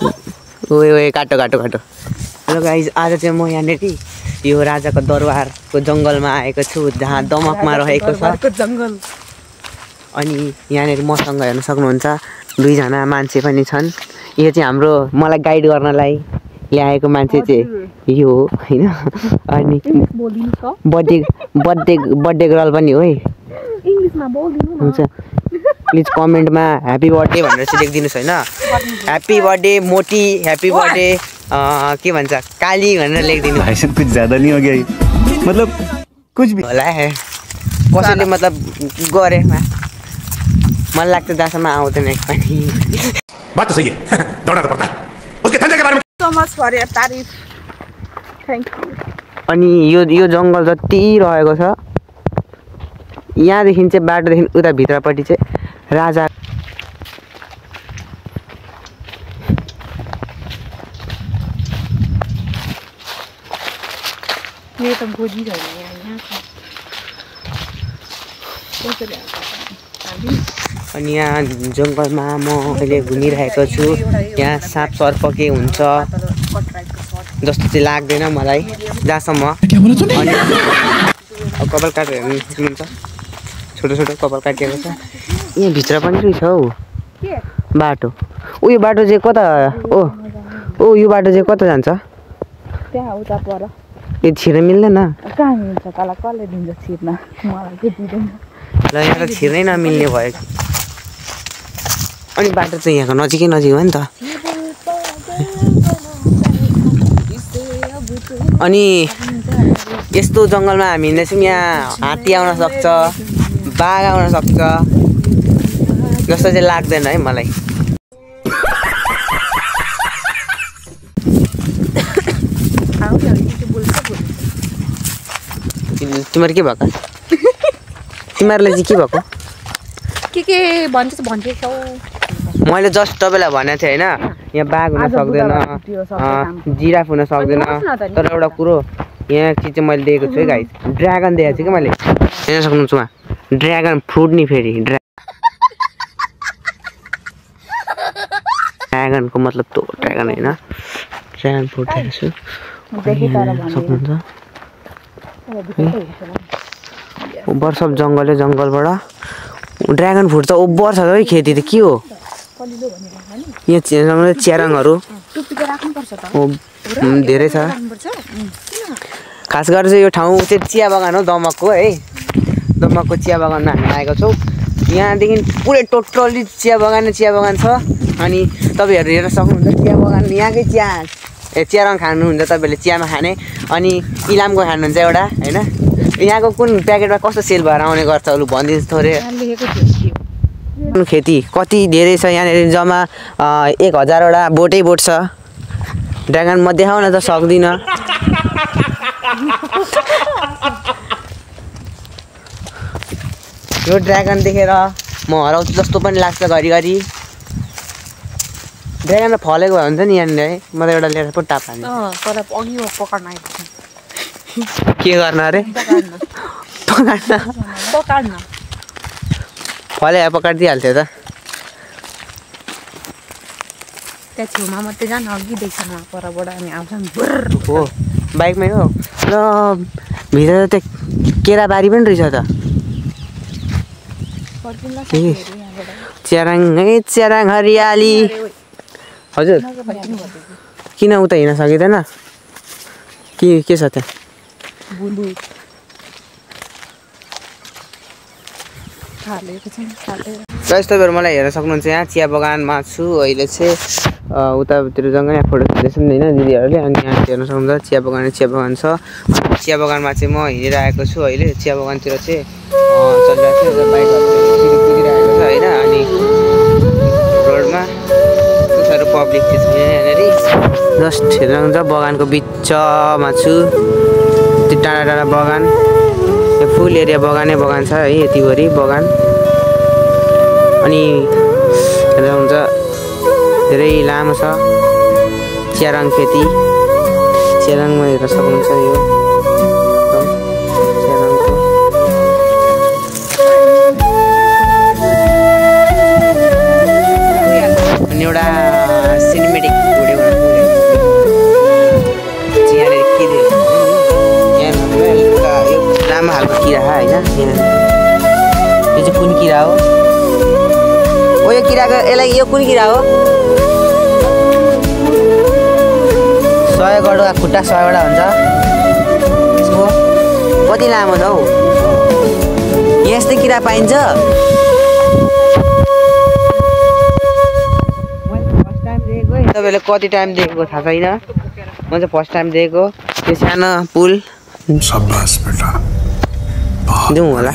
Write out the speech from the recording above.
ओए काटो काटो काटो। हेलो गाइज, आज चाहिँ म यहाँनिर यो राजाको दरबारको जङ्गलमा आएको छु जहाँ दमकमा रहेको छ जङ्गल। अनि यहाँनिर मसँग हेर्न सक्नुहुन्छ 2 जना मान्छे पनि छन्। यो चाहिँ हाम्रो मलाई गाइड गर्नलाई ल्याएको मान्छे चाहिँ यो हो हैन। अनि बर्थडे गर्ल पनि हो है। इंग्लिशमा बोल्दिनु न। हुन्छ प्लिज कमेन्टमा ह्यापी बर्थडे भनेर चाहिँ लेखिदिनुस् हैन। ह्यापी बर्थडे मोटी, ह्यापी बर्थडे के भन्छ काली भनेर लेखिदिनु। भाइ साहब कुछ ज्यादा नहीं हो गया मतलब कुछ भी होला है कसैले मतलब गरे मलाई लाग्छ दासम्म आउँदैन पनि। बात तो सही है दौड़ना तो पड़ता है उसके धंधे के बारे में so much for your तारिफ थ्यांक यू। अनि यो जङ्गल जति रहेको छ यहाँदेखि चाहिँ बाटोदेखि उता भित्रपट्टि चाहिँ राजा मेरो त गोजी छैन यहाँ अनि यहाँ जङ्गलमा म अहिले घुमिरहेको छु। यहाँ साँप सर्प के हुन्छ जस्तो चाहिँ लाग्दैन मलाई जहाँसम्म। अनि कपाल काटेर हेर्नु सक्नुहुन्छ छोटो छोटो कपाल काटिएको छ। यहाँ भित्र पनि रहेछ हौ बाटो। यो बाटो चाहिँ कता ओ यो बाटो चाहिँ कता जान्छ? त्यहाँ उता पर यो छिर्न मिल्दैन? कहाँ मिल्छ तँलाई कसले दिन्छ छिर्न? मलाई चाहिँ दिँदैन। ल यहाँ त छिर्नै नमिल्ने भयो। अनि बाटो चाहिँ यहाँको नजिकै नजिक हो नि त। अनि यस्तो जङ्गलमा हामी हिँड्दैछौँ यहाँ हात्ती आउन सक्छ, बाघ आउन सक्छ जस्तो चाहिँ लाग्दैन है मलाई। तिमीहरू के भएको? तिमीहरूलाई चाहिँ के भएको? के भन्छ भन्दैछौ? मैले जस्ट तपाईँलाई भनेको थिएँ होइन यहाँ बाघ हुन सक्दैन, जिराफ हुन सक्दैन। तर एउटा कुरो यहाँ चिज चाहिँ मैले दिएको छु है गाइस, ड्रागन दिएको छु कि मैले। हेर्न सक्नुहुन्छ उहाँ ड्रागन फ्रुट नि फेरि ड्रागनको मतलब तो ड्रागन होइन ड्रागन फ्रुट दिएको छु सक्नुहुन्छ। ओभर सब जङ्गलै जङ्गलबाट ड्रागन फ्रुट त ओभर छ है। खेती त के हो यहाँ च्यारङहरू धेरै छ। खास गरेर चाहिँ यो ठाउँ चाहिँ चिया बगान हो दमकको है। दमकको चिया बगानमा हामी आएको छौँ। यहाँदेखि पुरै टोटल्ली चिया बगान छ। अनि तपाईँहरू हेर्न सक्नुहुन्छ चिया बगान यहाँकै चियारङ खानुहुन्छ तपाईँहरूले चियामा खाने। अनि इलामको खानुहुन्छ एउटा होइन। यहाँको कुन प्याकेटमा कस्तो सेल भएर आउने गर्छ लु भनिदिनुहोस् थोरै। खेती कति धेरै छ यहाँनिर जम्मा 1000वटा बोटै बोट छ। ड्रागन म देखाउन त सक्दिनँ। यो ड्रागन देखेर म हराउँछु जस्तो पनि लाग्छ घरिघरि। ड्रागन त फलेको भए हुन्छ नि यहाँनिर है। म त एउटा लिएर पो टाप हाल्ने। के गर्न अरे? पकाड्न फले पकाडिदिइहाल्थ्यो त। त्यहाँ छेउमा मात्रै जान अघि देख्छ न परबाट अनि आउँछन् हो बाइकमै हो। र भित्र त केराबारी पनि रहेछ त। च्यारङ है च्यारङ हरियाली। हजुर किन उता हिँड्न सकिँदैन? के छ त्यहाँ? गाइस तपाईँहरू मलाई हेर्न सक्नुहुन्छ यहाँ चिया बगानमा छु अहिले चाहिँ। उतातिर जङ्गल यहाँ फोटो खिच्दैछन् होइन दिदीहरूले। अनि यहाँ हेर्न सक्नुहुन्छ चिया बगान छ। चिया बगानमा चाहिँ म हिँडिरहेको छु अहिले। चिया बगानतिर चाहिँ चलिरहेको छ बाइकहरू कुदिरहेको छ होइन। अनि रोडमा साह्रो पब्लिक चाहिँ छैन यहाँनिर। जस्ट हेर्नुहुन्छ बगानको बिचमा छु। त्यो टाढा टाढा बगान यो फुल एरिया बगानै बगान छ है यतिभरि बगान। अनि हेर्नुहुन्छ धेरै लामो छ च्यारङ खेती। च्यारङमा हेर्न सक्नुहुन्छ यो च्यारङको। अनि एउटा सिनेमेटिक कुन किरा हो ओ यो किराको यो कुन किरा हो 100 वटा खुट्टा 100 वटा हुन्छ यसको कति लामो छ हौ यस्तै किरा पाइन्छ मैले फर्स्ट टाइम देखेको तपाईले कति टाइम देखेको थाहा छैन म चाहिँ फर्स्ट टाइम देखेको त्यो सानो पुल शाबाश बेटा जाउँ होला